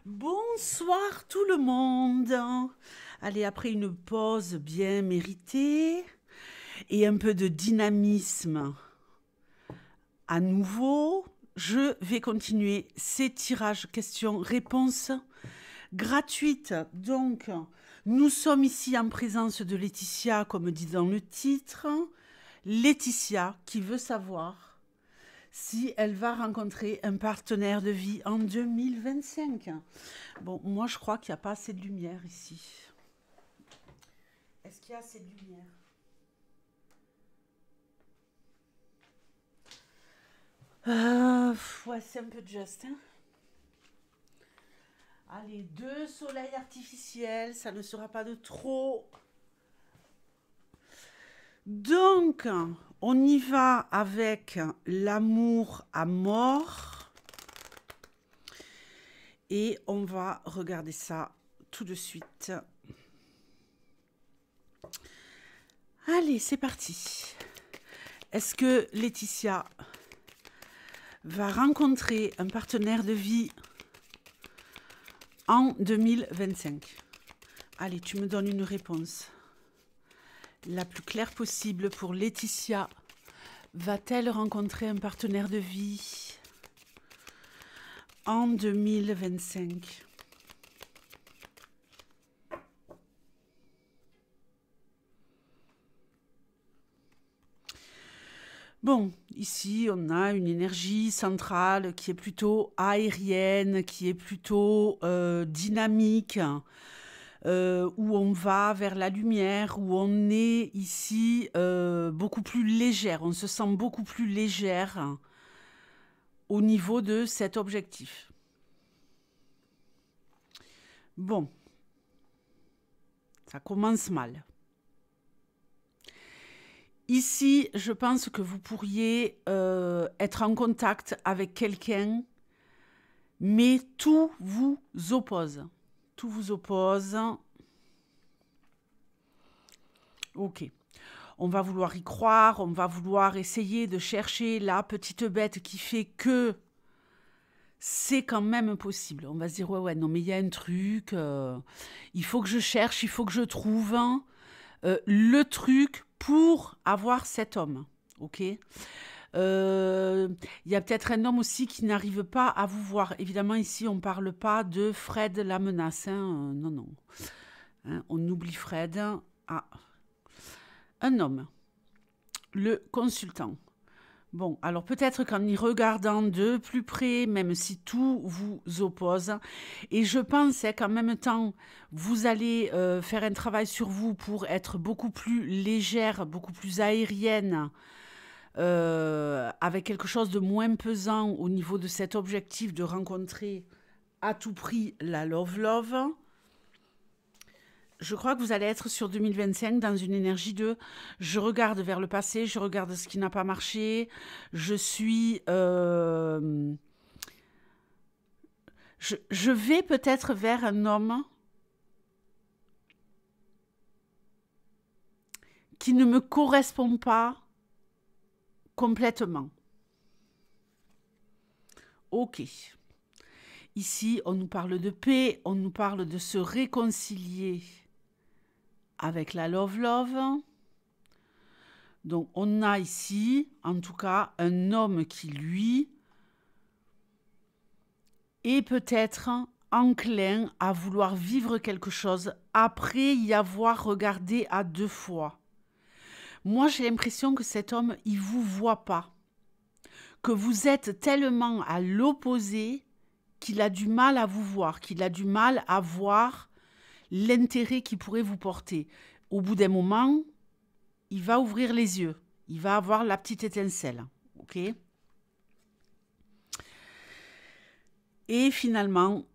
Bonsoir tout le monde. Allez, après une pause bien méritée et un peu de dynamisme à nouveau, je vais continuer ces tirages questions-réponses gratuites. Donc, nous sommes ici en présence de Laetitia, comme dit dans le titre. Laetitia qui veut savoir si elle va rencontrer un partenaire de vie en 2025. Bon, moi, je crois qu'il n'y a pas assez de lumière ici. Est-ce qu'il y a assez de lumière? Ouais, c'est un peu juste. Hein. Allez, 2 soleils artificiels, ça ne sera pas de trop. Donc, on y va avec l'amour à mort. Et on va regarder ça tout de suite. Allez, c'est parti. Est-ce que Laetitia va rencontrer un partenaire de vie en 2025? Allez, tu me donnes une réponse la plus claire possible pour Laetitia. Va-t-elle rencontrer un partenaire de vie en 2025? Bon, ici, on a une énergie centrale qui est plutôt aérienne, qui est plutôt dynamique, où on va vers la lumière, où on est ici beaucoup plus légère. On se sent beaucoup plus légère au niveau de cet objectif. Bon, ça commence mal. Ici, je pense que vous pourriez être en contact avec quelqu'un, mais tout vous oppose. Tout vous oppose. Ok. On va vouloir y croire, on va vouloir essayer de chercher la petite bête qui fait que c'est quand même possible. On va se dire, ouais, non, mais il y a un truc, il faut que je cherche, il faut que je trouve le truc pour avoir cet homme. Ok. Il y a peut-être un homme aussi qui n'arrive pas à vous voir. Évidemment, ici, on ne parle pas de Fred la menace. Hein. Non, non. Hein, on oublie Fred. Ah, un homme, le consultant. Bon, alors peut-être qu'en y regardant de plus près, même si tout vous oppose, et je pense qu'en même temps, vous allez faire un travail sur vous pour être beaucoup plus légère, beaucoup plus aérienne, avec quelque chose de moins pesant au niveau de cet objectif de rencontrer à tout prix la love. Je crois que vous allez être sur 2025 dans une énergie de je regarde vers le passé, je regarde ce qui n'a pas marché, je suis... je vais peut-être vers un homme qui ne me correspond pas complètement. Ok. Ici, on nous parle de paix, on nous parle de se réconcilier avec la love. Donc, on a ici, en tout cas, un homme qui, lui, est peut-être enclin à vouloir vivre quelque chose après y avoir regardé à 2 fois. Moi, j'ai l'impression que cet homme, il vous voit pas. Que vous êtes tellement à l'opposé qu'il a du mal à vous voir, qu'il a du mal à voir l'intérêt qu'il pourrait vous porter. Au bout d'un moment, il va ouvrir les yeux. Il va avoir la petite étincelle. Ok ? Et finalement,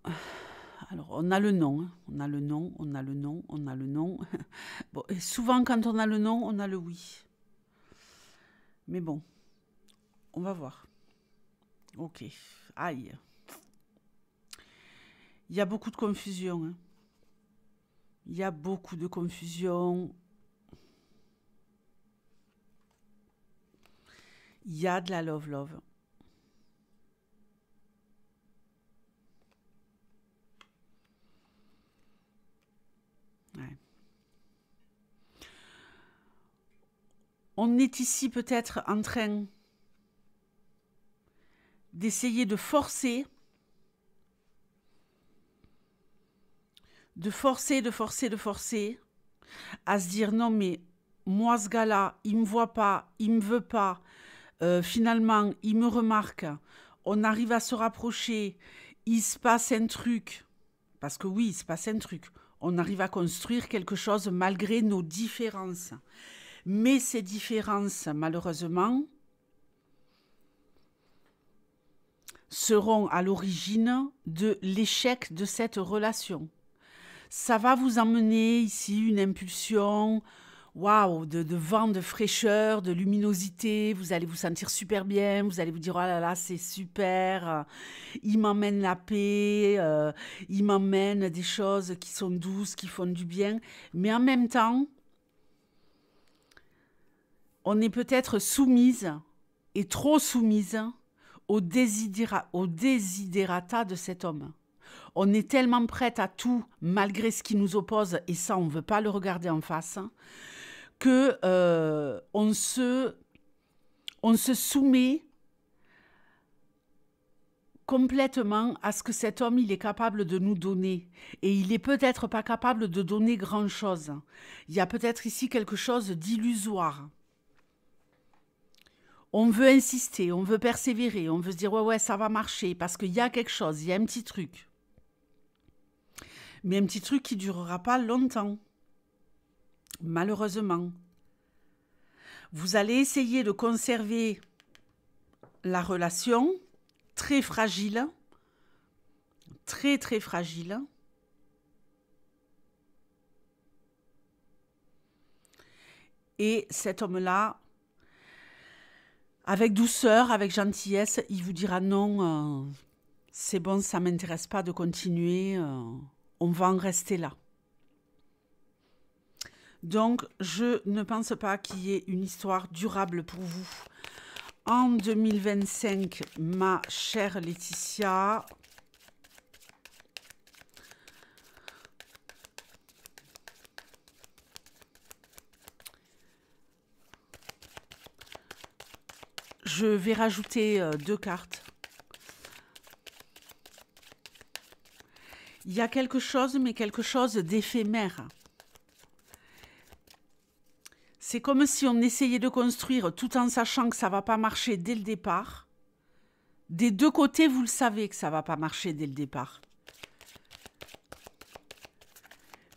alors on a le nom. On a le nom. Bon, et souvent, quand on a le non, on a le oui. Mais bon, on va voir. Ok. Aïe. Il y a beaucoup de confusion. Hein. Il y a beaucoup de confusion. Il y a de la love. On est ici peut-être en train d'essayer de forcer, à se dire non mais moi ce gars-là, il me voit pas, il me veut pas, finalement il me remarque, on arrive à se rapprocher, il se passe un truc, parce que oui, il se passe un truc, on arrive à construire quelque chose malgré nos différences. Mais ces différences, malheureusement, seront à l'origine de l'échec de cette relation. Ça va vous emmener ici une impulsion, waouh, de vent, de fraîcheur, de luminosité. Vous allez vous sentir super bien. Vous allez vous dire, oh là là, c'est super. Il m'emmène la paix. Il m'emmène des choses qui sont douces, qui font du bien. Mais en même temps, on est peut-être soumise, et trop soumise, au desiderata de cet homme. On est tellement prête à tout, malgré ce qui nous oppose, et ça, on ne veut pas le regarder en face, que on se soumet complètement à ce que cet homme, il est capable de nous donner. Et il n'est peut-être pas capable de donner grand-chose. Il y a peut-être ici quelque chose d'illusoire. On veut insister, on veut persévérer, on veut se dire ouais, ça va marcher parce qu'il y a quelque chose, il y a un petit truc. Mais un petit truc qui ne durera pas longtemps. Malheureusement. Vous allez essayer de conserver la relation très fragile, très très fragile. Et cet homme-là, avec douceur, avec gentillesse, il vous dira non, c'est bon, ça ne m'intéresse pas de continuer, on va en rester là. Donc, je ne pense pas qu'il y ait une histoire durable pour vous. En 2025, ma chère Laetitia, je vais rajouter 2 cartes. Il y a quelque chose, mais quelque chose d'éphémère. C'est comme si on essayait de construire tout en sachant que ça ne va pas marcher dès le départ. Des deux côtés, vous le savez que ça ne va pas marcher dès le départ.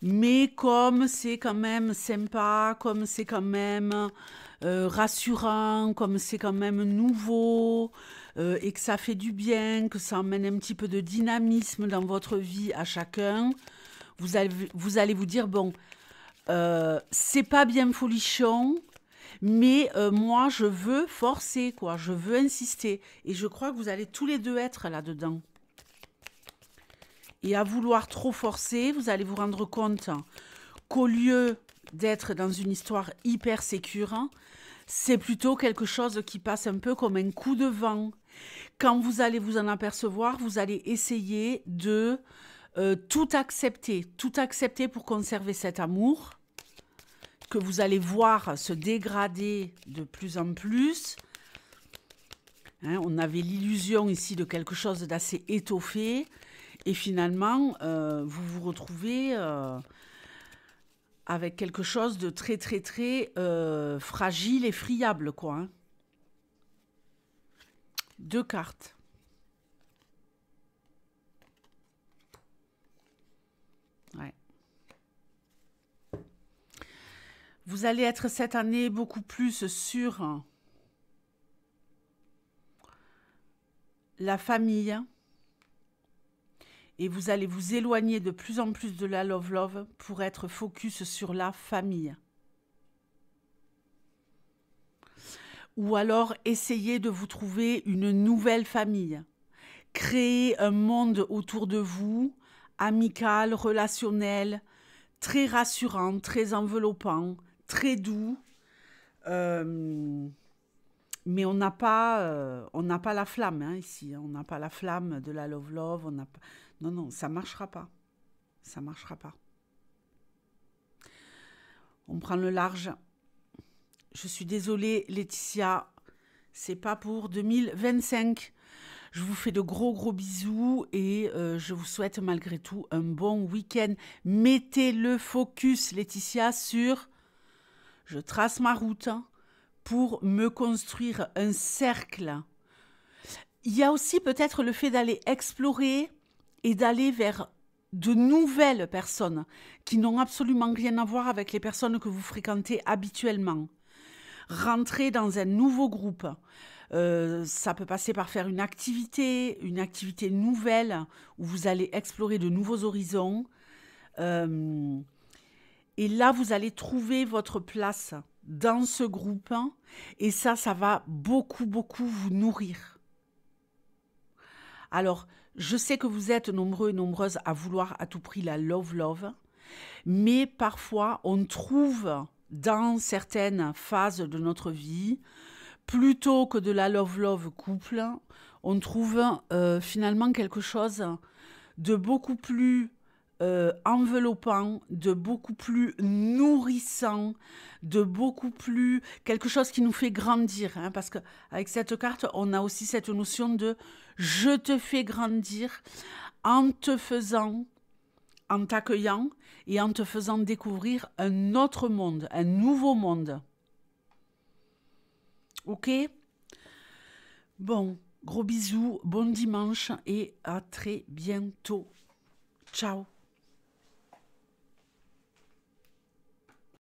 Mais comme c'est quand même sympa, comme c'est quand même rassurant, comme c'est quand même nouveau et que ça fait du bien, que ça emmène un petit peu de dynamisme dans votre vie à chacun, vous allez vous dire, bon, c'est pas bien folichon, mais moi, je veux forcer, quoi, je veux insister. Et je crois que vous allez tous les deux être là-dedans. Et à vouloir trop forcer, vous allez vous rendre compte qu'au lieu d'être dans une histoire hyper sécure, c'est plutôt quelque chose qui passe un peu comme un coup de vent. Quand vous allez vous en apercevoir, vous allez essayer de tout accepter pour conserver cet amour que vous allez voir se dégrader de plus en plus. Hein, on avait l'illusion ici de quelque chose d'assez étoffé. Et finalement, vous vous retrouvez avec quelque chose de très, très, très fragile et friable, quoi. Hein. 2 cartes. Ouais. Vous allez être cette année beaucoup plus sur la famille. Et vous allez vous éloigner de plus en plus de la love pour être focus sur la famille. Ou alors essayer de vous trouver une nouvelle famille. Créer un monde autour de vous, amical, relationnel, très rassurant, très enveloppant, très doux. Mais on n'a pas la flamme hein, ici. On n'a pas la flamme de la love. On n'a pas... Non, non, ça ne marchera pas. Ça ne marchera pas. On prend le large. je suis désolée, Laetitia, c'est pas pour 2025. Je vous fais de gros bisous et je vous souhaite malgré tout un bon week-end. Mettez le focus, Laetitia, sur je trace ma route pour me construire un cercle. Il y a aussi peut-être le fait d'aller explorer et d'aller vers de nouvelles personnes qui n'ont absolument rien à voir avec les personnes que vous fréquentez habituellement. Rentrer dans un nouveau groupe. Ça peut passer par faire une activité nouvelle où vous allez explorer de nouveaux horizons. Et là, vous allez trouver votre place dans ce groupe et ça va beaucoup vous nourrir. Alors, je sais que vous êtes nombreux et nombreuses à vouloir à tout prix la love, mais parfois, on trouve dans certaines phases de notre vie, plutôt que de la love couple, on trouve finalement quelque chose de beaucoup plus enveloppant, de beaucoup plus nourrissant, de beaucoup plus quelque chose qui nous fait grandir, parce qu'avec cette carte, on a aussi cette notion de je te fais grandir en te faisant, en t'accueillant et en te faisant découvrir un autre monde, un nouveau monde. Ok ? Bon, gros bisous, bon dimanche et à très bientôt. Ciao.